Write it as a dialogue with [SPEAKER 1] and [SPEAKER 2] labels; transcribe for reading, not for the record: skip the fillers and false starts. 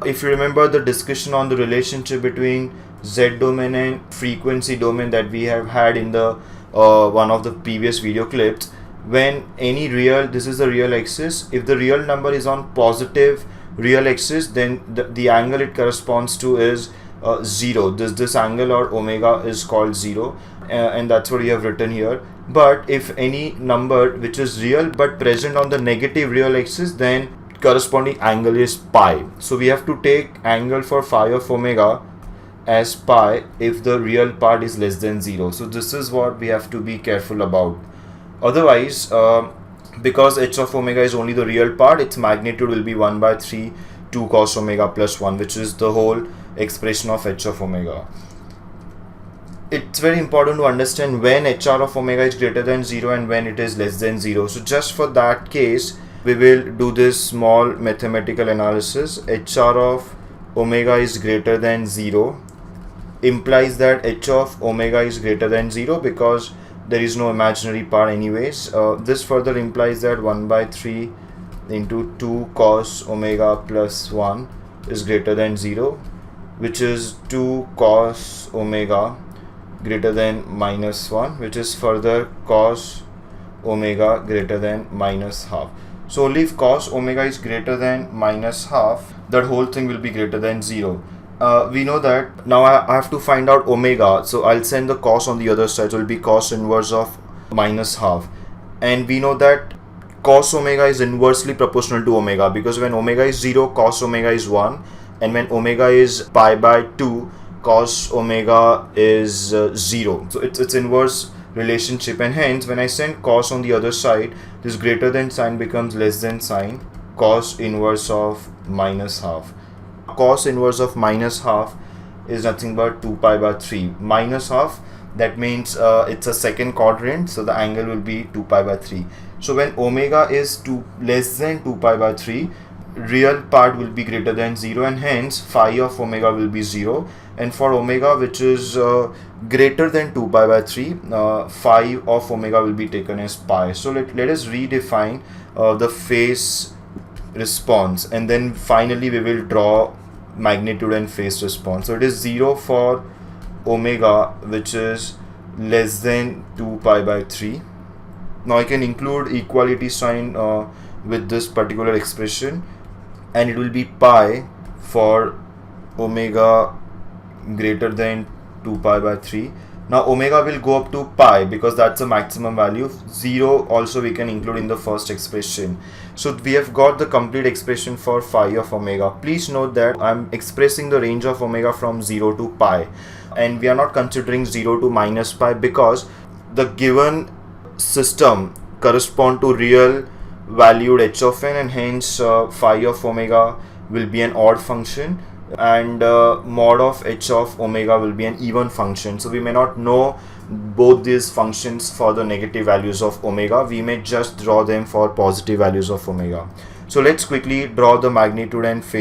[SPEAKER 1] If you remember the discussion on the relationship between Z domain and frequency domain that we have had in the one of the previous video clips, when any real, this is the real axis, if the real number is on positive real axis, then the angle it corresponds to is 0. This angle or omega is called 0, and that's what you have written here. But if any number which is real but present on the negative real axis, then corresponding angle is pi. So we have to take angle for phi of omega as pi if the real part is less than 0. So this is what we have to be careful about. Otherwise, because h of omega is only the real part, its magnitude will be 1 by 3 2 cos omega plus 1, which is the whole expression of h of omega. It's very important to understand when hr of omega is greater than 0 and when it is less than 0. So just for that case, we will do this small mathematical analysis. hr of omega is greater than 0 implies that h of omega is greater than 0 because there is no imaginary part anyways. This further implies that 1 by 3 into 2 cos omega plus 1 is greater than 0, which is 2 cos omega greater than minus 1, which is further cos omega greater than minus half. So only if cos omega is greater than minus half, that whole thing will be greater than 0. We know that. Now I have to find out omega, so I'll send the cos on the other side, so it will be cos inverse of minus half. And we know that cos omega is inversely proportional to omega, because when omega is 0, cos omega is 1, and when omega is pi by 2, cos omega is 0. So it's inverse relationship, and hence when I send cos on the other side, this greater than sign becomes less than sign, cos inverse of minus half. Cos inverse of minus half is nothing but 2 pi by 3. Minus half, that means it's a second quadrant, so the angle will be 2 pi by 3. So when omega is less than 2 pi by 3, real part will be greater than 0, and hence phi of omega will be 0. And for omega which is greater than 2 pi by 3, phi of omega will be taken as pi. So let us redefine the phase response, and then finally we will draw magnitude and phase response. So it is 0 for omega which is less than 2 pi by 3. Now I can include equality sign with this particular expression, and it will be pi for omega greater than 2 pi by 3. Now omega will go up to pi because that's the maximum value. 0 also we can include in the first expression. So we have got the complete expression for phi of omega. Please note that I'm expressing the range of omega from 0 to pi, and we are not considering 0 to minus pi because the given system correspond to real valued h of n, and hence phi of omega will be an odd function, and mod of h of omega will be an even function. So we may not know both these functions for the negative values of omega. We may just draw them for positive values of omega. So let's quickly draw the magnitude and phase